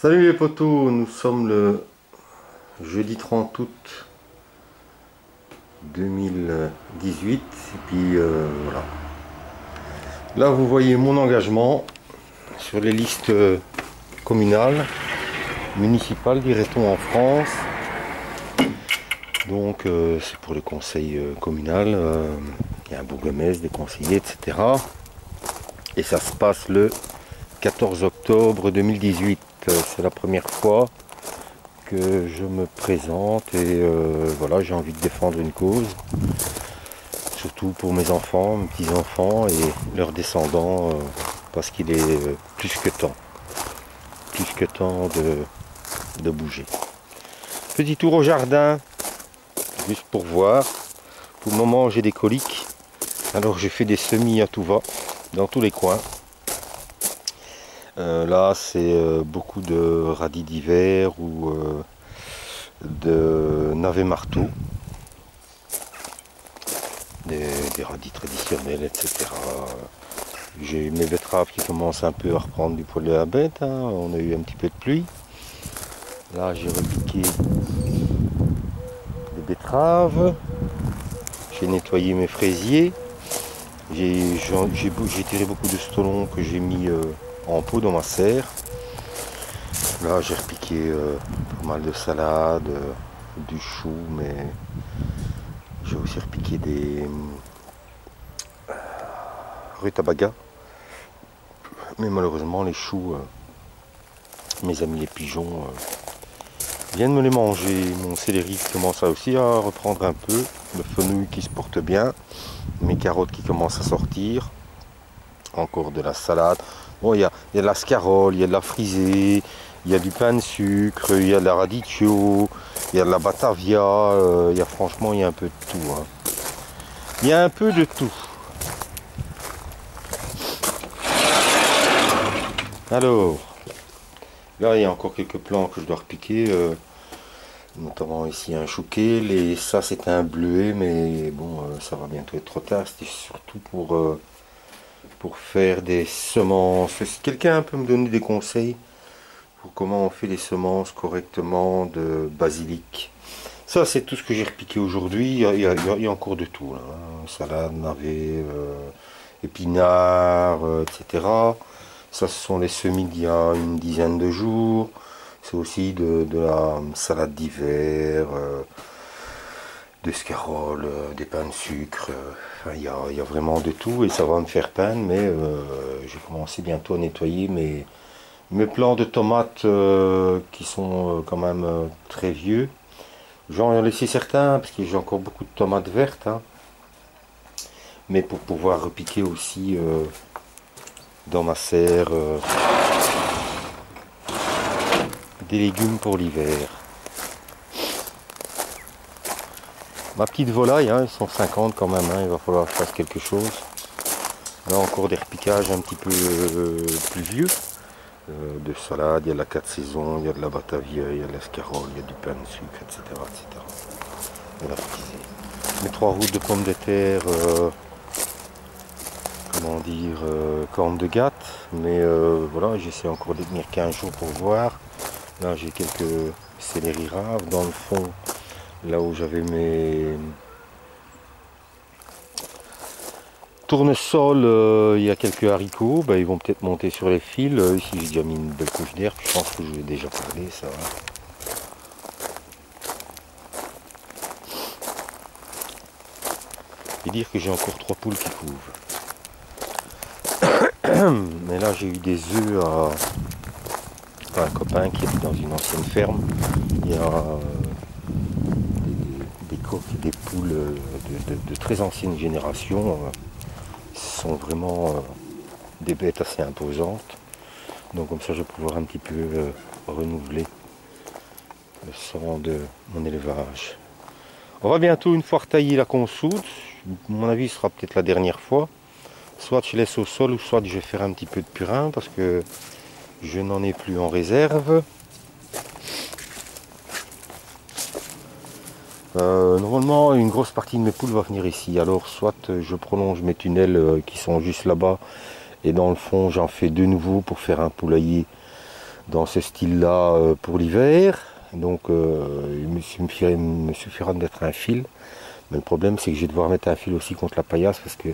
Salut les potos, nous sommes le jeudi 30 août 2018 et puis voilà. Là vous voyez mon engagement sur les listes communales, municipales dirait-on en France. Donc c'est pour le conseil communal, il y a un bourgmestre, des conseillers, etc. Et ça se passe le 14 octobre 2018. C'est la première fois que je me présente et voilà, j'ai envie de défendre une cause, surtout pour mes enfants, mes petits-enfants et leurs descendants, parce qu'il est plus que temps de bouger. Petit tour au jardin, juste pour voir. Pour le moment j'ai des coliques, alors je fais des semis à tout va, dans tous les coins. Là c'est beaucoup de radis d'hiver ou de navets marteaux, des radis traditionnels, etc. J'ai mes betteraves qui commencent un peu à reprendre du poil de la bête, hein. On a eu un petit peu de pluie. Là j'ai repiqué des betteraves, j'ai nettoyé mes fraisiers, j'ai tiré beaucoup de stolons que j'ai mis en pot dans ma serre. Là j'ai repiqué pas mal de salades, du chou, mais j'ai aussi repiqué des rutabagas. Mais malheureusement les choux, mes amis les pigeons viennent me les manger. Mon céleri commence aussi à reprendre un peu, le fenouil qui se porte bien, mes carottes qui commencent à sortir, encore de la salade. Bon, il y a de la scarole, il y a de la frisée, il y a du pain de sucre, il y a de la radicchio, il y a de la batavia, franchement il y a un peu de tout, hein. Il y a un peu de tout. Alors, là il y a encore quelques plants que je dois repiquer, notamment ici un chouquet, et ça c'est un bleuet, mais bon, ça va bientôt être trop tard. C'était surtout pour faire des semences. Si quelqu'un peut me donner des conseils pour comment on fait les semences correctement de basilic. Ça c'est tout ce que j'ai repiqué aujourd'hui. Il y a encore de tout là, hein. Salade, navet, épinards, etc. Ça ce sont les semis d'il y a une dizaine de jours. C'est aussi de la salade d'hiver, des scaroles, des pains de sucre. Enfin, il y a vraiment de tout et ça va me faire peine, mais j'ai commencé bientôt à nettoyer mes plants de tomates qui sont quand même très vieux. J'en ai laissé certains parce que j'ai encore beaucoup de tomates vertes, hein. Mais pour pouvoir repiquer aussi dans ma serre des légumes pour l'hiver. Ma petite volaille, hein, ils sont 50 quand même, hein, il va falloir que je fasse quelque chose. Là encore des repiquages un petit peu plus vieux. De salade, il y a de la 4 saisons, il y a de la batavia, il y a de l'escarole, il y a du pain de sucre, etc. etc. Et la frisée. Mes 3 routes de pommes de terre, comment dire, cornes de gâte, mais voilà, j'essaie encore de tenir 15 jours pour voir. Là j'ai quelques céleri raves dans le fond, là où j'avais mes tournesol, il y a quelques haricots, ils vont peut-être monter sur les fils. Ici j'ai déjà mis une belle couche d'herbe, je pense que je vais déjà parler, ça va. Et dire que j'ai encore 3 poules qui couvent. Mais là j'ai eu des œufs à un copain qui est dans une ancienne ferme. Il y a des coqs et des poules de très ancienne génération. Sont vraiment des bêtes assez imposantes, donc comme ça je vais pouvoir un petit peu renouveler le sang de mon élevage. On va bientôt une fois retailler la consoude, à mon avis ce sera peut-être la dernière fois, soit je laisse au sol ou soit je vais faire un petit peu de purin parce que je n'en ai plus en réserve. Normalement une grosse partie de mes poules va venir ici, alors soit je prolonge mes tunnels qui sont juste là-bas et dans le fond j'en fais de nouveau pour faire un poulailler dans ce style-là pour l'hiver. Donc il me suffira de mettre un fil. Mais le problème c'est que je vais devoir mettre un fil aussi contre la paillasse parce que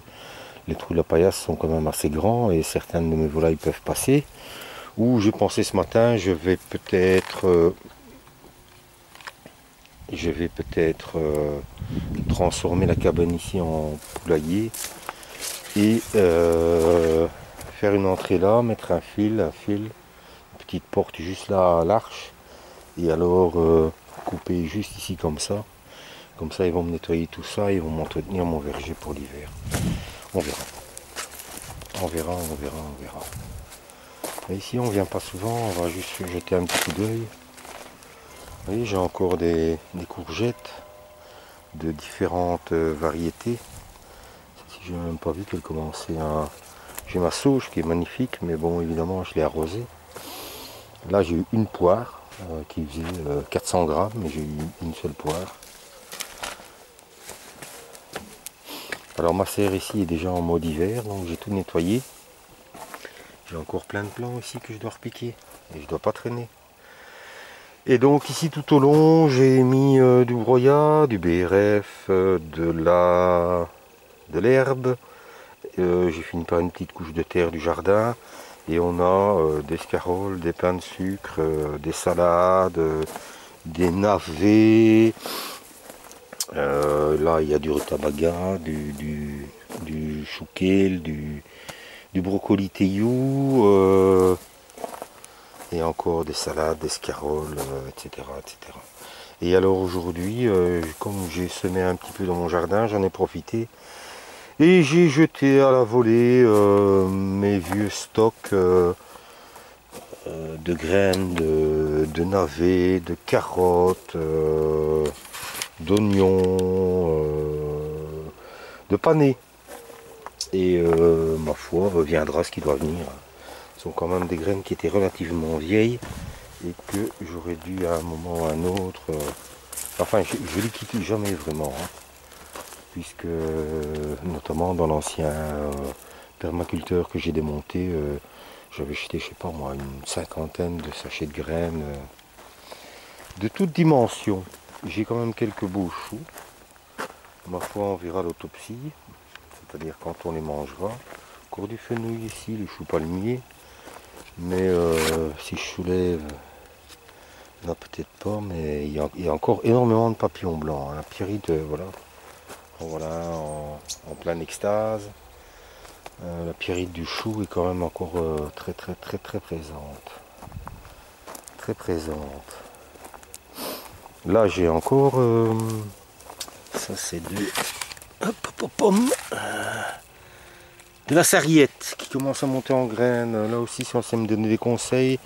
les trous de la paillasse sont quand même assez grands et certaines de mes volailles peuvent passer. Ou j'ai pensé ce matin, je vais peut-être transformer la cabane ici en poulailler et faire une entrée là, mettre un fil, une petite porte juste là à l'arche et alors couper juste ici comme ça. Comme ça ils vont me nettoyer tout ça, ils vont m'entretenir mon verger pour l'hiver. On verra. On verra. Et ici on vient pas souvent, on va juste jeter un petit coup d'œil. Vous voyez, j'ai encore des courgettes de différentes variétés. Si j'ai même pas vu qu'elle commençait à... J'ai ma sauge qui est magnifique, mais bon évidemment je l'ai arrosée. Là j'ai eu une poire qui faisait 400 grammes, mais j'ai eu une seule poire. Alors ma serre ici est déjà en mode hiver, donc j'ai tout nettoyé. J'ai encore plein de plants ici que je dois repiquer et je dois pas traîner. Et donc ici tout au long j'ai mis du broyat, du BRF, de l'herbe. J'ai fini par une petite couche de terre du jardin. Et on a des scaroles, des pains de sucre, des salades, des navets. Là il y a du rutabaga, du chou kale, du brocoli teilloux. Et encore des salades, des scaroles, etc., etc. Et alors aujourd'hui, comme j'ai semé un petit peu dans mon jardin, j'en ai profité. Et j'ai jeté à la volée mes vieux stocks de graines, de navets, de carottes, d'oignons, de panais. Et ma foi, viendra ce qui doit venir. Ce sont quand même des graines qui étaient relativement vieilles et que j'aurais dû à un moment ou à un autre... enfin, je les quitte jamais vraiment, hein, puisque notamment dans l'ancien permaculteur que j'ai démonté, j'avais jeté, je sais pas moi, une cinquantaine de sachets de graines de toutes dimensions. J'ai quand même quelques beaux choux. Ma foi, on verra l'autopsie, c'est-à-dire quand on les mangera. Encore du fenouil ici, les choux palmiers. Mais si je soulève, non peut-être pas, mais il y a encore énormément de papillons blancs. La pyrite, voilà, en pleine extase. La pyrite du chou est quand même encore très présente. Très présente. Là j'ai encore, ça c'est de la sarriette qui commence à monter en graines. Là aussi, si on sait me donner des conseils,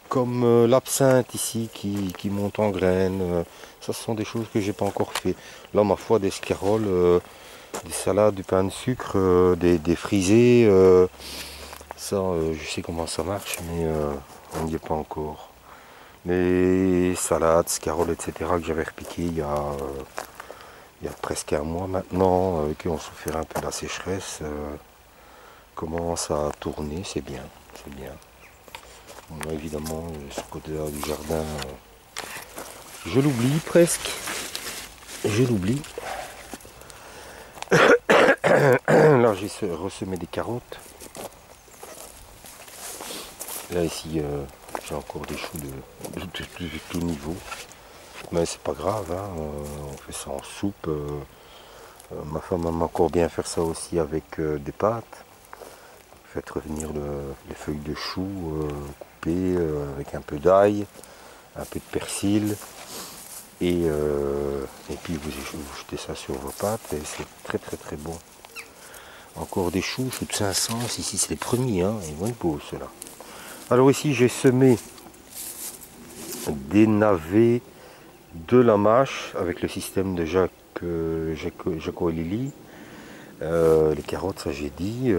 comme l'absinthe ici qui monte en graines, ça ce sont des choses que j'ai pas encore fait. Là, ma foi, des scaroles, des salades, du pain de sucre, des frisés, ça je sais comment ça marche, mais on n'y est pas encore. Les salades, scaroles, etc. que j'avais repiqué il y a presque un mois maintenant, qui ont souffert un peu de la sécheresse. Commence à tourner, c'est bien, c'est bien. Bon, là, évidemment, ce côté-là du jardin, je l'oublie presque. Je l'oublie. Là, j'ai ressemé des carottes. Là, ici, j'ai encore des choux de tout niveau. Mais c'est pas grave, hein, on fait ça en soupe. Ma femme aime encore bien faire ça aussi avec des pâtes. Faites revenir les feuilles de chou coupées avec un peu d'ail, un peu de persil et puis vous jetez ça sur vos pâtes et c'est très bon. Encore des choux de 500, ici c'est les premiers, hein, ils vont être beaux ceux-là. Alors ici j'ai semé des navets de la mâche avec le système de Jaco et Lily. Les carottes, ça j'ai dit.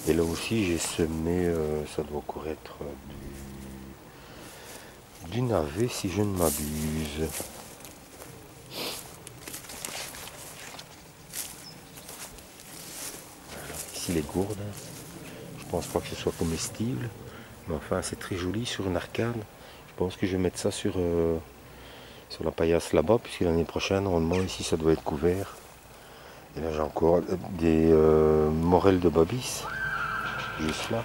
Et là aussi j'ai semé, ça doit encore être du navet si je ne m'abuse. Voilà. Ici les gourdes, je pense pas que ce soit comestible. Mais enfin, c'est très joli sur une arcade. Je pense que je vais mettre ça sur la paillasse là-bas, puisque l'année prochaine, normalement, ici, ça doit être couvert. Et là, j'ai encore des morels de Babis, juste là.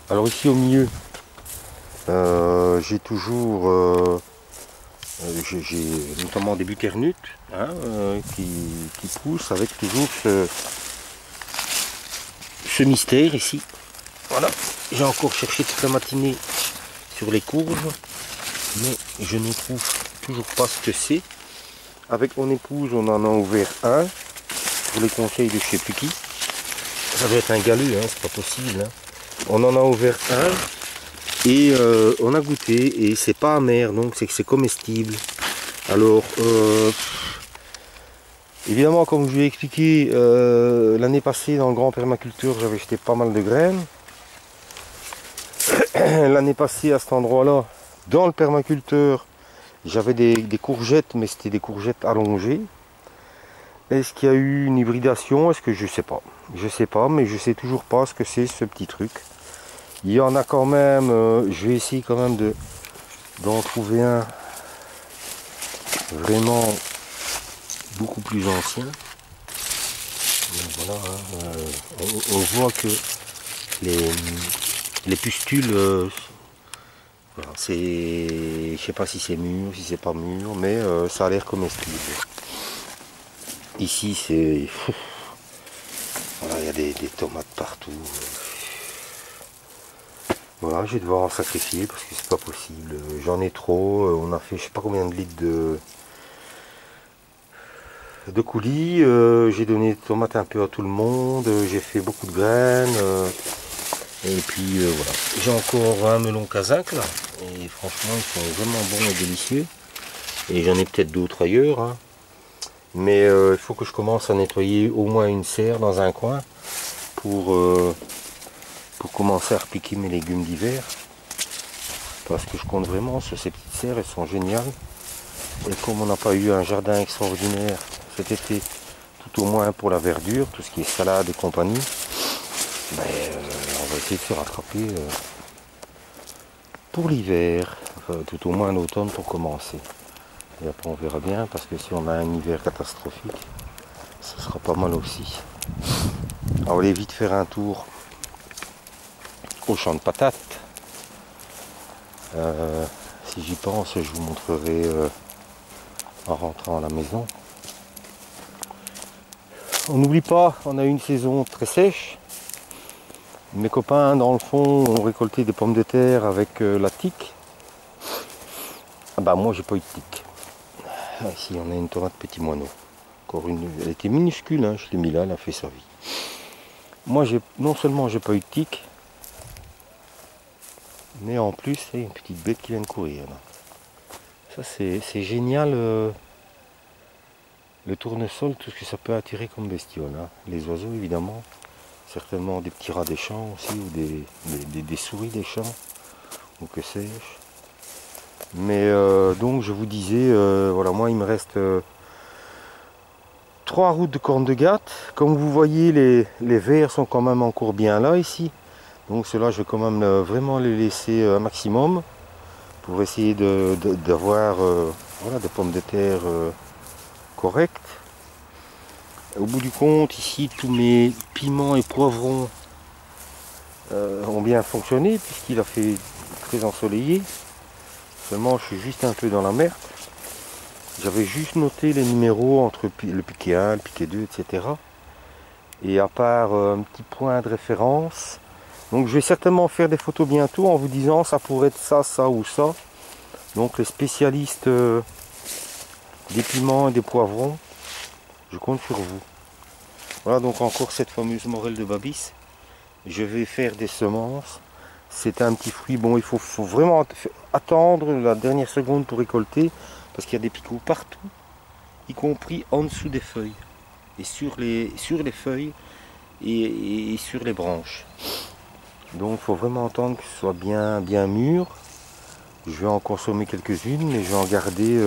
Alors ici, au milieu, j'ai toujours... j'ai notamment des buternutes hein, qui poussent avec toujours ce mystère ici. Voilà, j'ai encore cherché toute la matinée sur les courges, mais je ne trouve toujours pas ce que c'est. Avec mon épouse, on en a ouvert un, pour les conseils de je sais plus qui. Ça doit être un galu, hein, c'est pas possible. Hein. On en a ouvert un, et on a goûté, et c'est pas amer, donc c'est que c'est comestible. Alors, évidemment, comme je vous ai expliqué, l'année passée, dans le grand permaculture, j'avais jeté pas mal de graines. L'année passée, à cet endroit-là, dans le permaculteur, j'avais des courgettes, mais c'était des courgettes allongées. Est-ce qu'il y a eu une hybridation? Est-ce que je sais pas? Je sais pas, mais je sais toujours pas ce que c'est ce petit truc. Il y en a quand même, je vais essayer quand même d'en trouver un vraiment beaucoup plus ancien. Donc voilà, hein, on voit que les pustules, voilà, je sais pas si c'est mûr, si c'est pas mûr, mais ça a l'air comestible. Ici c'est, voilà, il y a des tomates partout. Voilà, je vais devoir en sacrifier parce que c'est pas possible. J'en ai trop. On a fait je sais pas combien de litres de coulis. J'ai donné des tomates un peu à tout le monde. J'ai fait beaucoup de graines. Et puis voilà. J'ai encore un melon kazakh là. Et franchement, ils sont vraiment bons et délicieux. Et j'en ai peut-être d'autres ailleurs. Hein. Mais il faut que je commence à nettoyer au moins une serre dans un coin pour commencer à repiquer mes légumes d'hiver. Parce que je compte vraiment sur ces petites serres, elles sont géniales. Et comme on n'a pas eu un jardin extraordinaire cet été, tout au moins pour la verdure, tout ce qui est salade et compagnie, ben, on va essayer de se rattraper pour l'hiver, enfin, tout au moins l'automne pour commencer. Et après on verra bien, parce que si on a un hiver catastrophique, ce sera pas mal aussi. Alors, on va aller vite faire un tour au champ de patates. Si j'y pense, je vous montrerai en rentrant à la maison. On n'oublie pas, on a eu une saison très sèche. Mes copains dans le fond ont récolté des pommes de terre avec la tique. Ah bah moi j'ai pas eu de tique. Ah, ici on a une tomate petit moineau. Encore une, elle était minuscule, hein, je l'ai mis là, elle a fait sa vie. Moi non seulement j'ai pas eu de tique, mais en plus il y a une petite bête qui vient de courir là. Ça c'est génial. Le tournesol, tout ce que ça peut attirer comme bestiole. Hein. Les oiseaux évidemment, certainement des petits rats des champs aussi, ou des souris des champs, ou que sais-je. Mais donc je vous disais, voilà, moi il me reste 3 routes de corne de Gatte. Comme vous voyez, les vers sont quand même encore bien là ici. Donc ceux-là, je vais quand même vraiment les laisser un maximum pour essayer d'avoir voilà, des pommes de terre correctes. Au bout du compte, ici, tous mes piments et poivrons ont bien fonctionné puisqu'il a fait très ensoleillé. Seulement, je suis juste un peu dans la merde. J'avais juste noté les numéros entre le piquet 1, le piquet 2, etc. Et à part un petit point de référence. Donc je vais certainement faire des photos bientôt en vous disant ça pourrait être ça, ça ou ça. Donc les spécialistes des piments et des poivrons, je compte sur vous. Voilà donc encore cette fameuse morelle de Babis. Je vais faire des semences. C'est un petit fruit. Bon, il faut vraiment attendre la dernière seconde pour récolter. Parce qu'il y a des picots partout. Y compris en dessous des feuilles. Et sur les feuilles et sur les branches. Donc il faut vraiment attendre que ce soit bien mûr. Je vais en consommer quelques-unes. Mais je vais en garder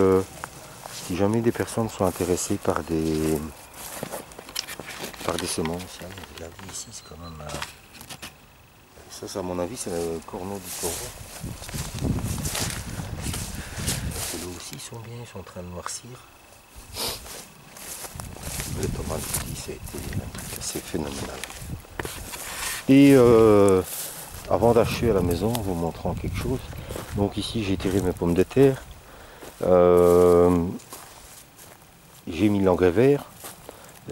si jamais des personnes sont intéressées par des semences. Regardez ici, c'est quand même Ça, à mon avis, c'est le corneau du taureau. Ceux-là aussi, ils sont bien, ils sont en train de noircir. Les tomates, ça a été un truc assez phénoménal. Et avant d'acheter à la maison, en vous montrant quelque chose. Donc ici, j'ai tiré mes pommes de terre. J'ai mis l'engrais vert.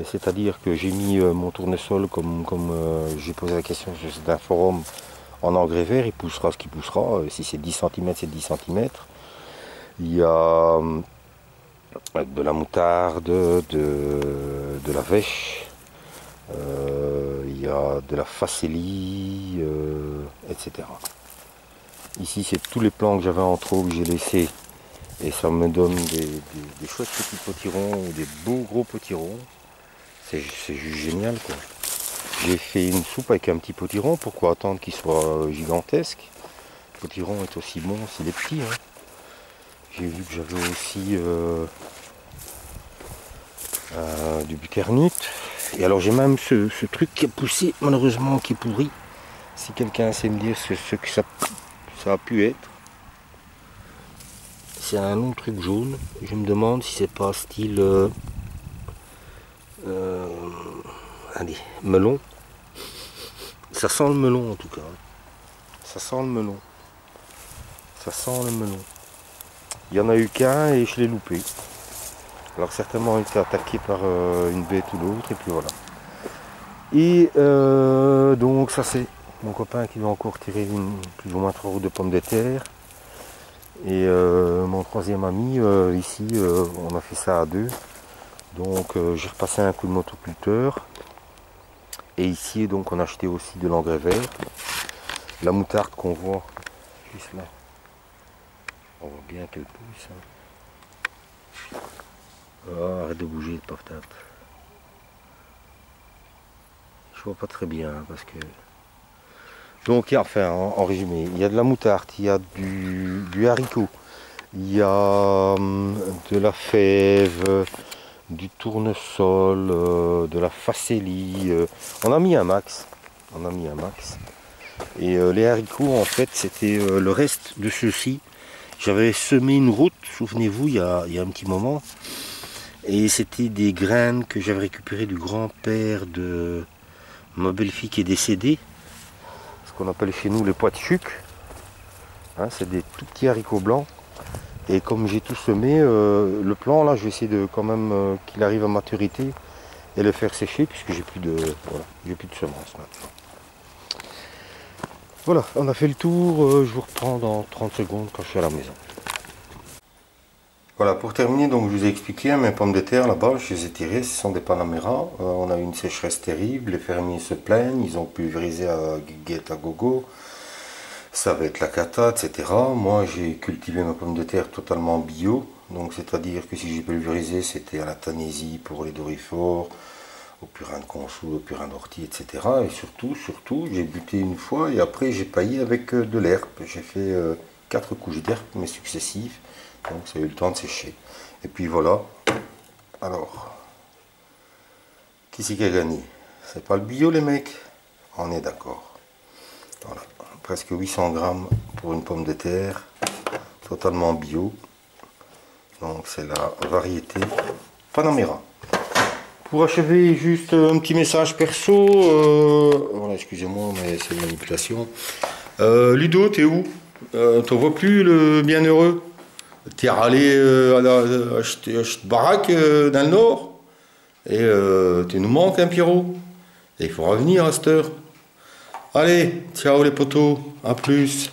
C'est-à-dire que j'ai mis mon tournesol, comme j'ai posé la question sur un forum, en engrais vert. Il poussera ce qu'il poussera. Si c'est 10 cm, c'est 10 cm. Il y a de la moutarde, de la vèche, il y a de la facélie, etc. Ici, c'est tous les plants que j'avais en trop que j'ai laissés. Et ça me donne des chouettes petits potirons, ou des beaux gros potirons. C'est juste génial, quoi. J'ai fait une soupe avec un petit potiron. Pourquoi attendre qu'il soit gigantesque? Le potiron est aussi bon s'il est petit, hein. J'ai vu que j'avais aussi du butternut. Et alors j'ai même ce truc qui a poussé, malheureusement, qui est pourri. Si quelqu'un sait me dire ce que ça a pu être. C'est un long truc jaune. Je me demande si c'est pas style allez, melon. Ça sent le melon en tout cas. Ça sent le melon. Ça sent le melon. Il y en a eu qu'un et je l'ai loupé. Alors certainement il était attaqué par une bête ou l'autre et puis voilà. Et donc ça c'est mon copain qui va encore tirer plus ou moins 3 roues de pommes de terre. Et mon troisième ami, ici, on a fait ça à deux. Donc j'ai repassé un coup de motoculteur. Et ici, donc, on a acheté aussi de l'engrais vert. La moutarde qu'on voit juste là. On voit bien qu'elle pousse. Hein. Oh, arrête de bouger le portable. Je vois pas très bien hein, parce que... Donc, enfin, en résumé, il y a de la moutarde, il y a du haricot, il y a de la fève, du tournesol, de la facélie. On a mis un max. On a mis un max. Et les haricots, en fait, c'était le reste de ceux-ci. J'avais semé une route, souvenez-vous, il y a un petit moment. Et c'était des graines que j'avais récupérées du grand-père de ma belle-fille qui est décédée. Ce qu'on appelle chez nous les pois de chuc. Hein, c'est des tout petits haricots blancs. Et comme j'ai tout semé, le plan là, je vais essayer de quand même qu'il arrive à maturité et le faire sécher puisque j'ai plus de voilà, j'ai plus de semences maintenant. Voilà, on a fait le tour. Je vous reprends dans 30 secondes quand je suis à la maison. Voilà, pour terminer, donc je vous ai expliqué mes pommes de terre là-bas, je les ai tirées, ce sont des Panamera. On a eu une sécheresse terrible, les fermiers se plaignent, ils ont pulvérisé à guiguette à gogo. Ça va être la cata, etc. Moi, j'ai cultivé ma pomme de terre totalement bio. Donc, c'est-à-dire que si j'ai pulvérisé, c'était à la Tanésie pour les dorifores, au purin de consou, au purin d'ortie, etc. Et surtout, j'ai buté une fois et après, j'ai paillé avec de l'herbe. J'ai fait 4 couches d'herbe, mais successives. Donc, ça a eu le temps de sécher. Et puis voilà. Alors, qui c'est qui a gagné? C'est pas le bio, les mecs? On est d'accord. Voilà. Presque 800 grammes pour une pomme de terre, totalement bio. Donc c'est la variété Panamera. Pour achever, juste un petit message perso. Voilà, excusez-moi, mais c'est une manipulation. Ludo, t'es où? T'en vois plus le bienheureux? T'es allé acheter baraque dans le nord? Et tu nous manques, hein, Pierrot? Et il faut revenir à cette heure. Allez, ciao les potos, à plus.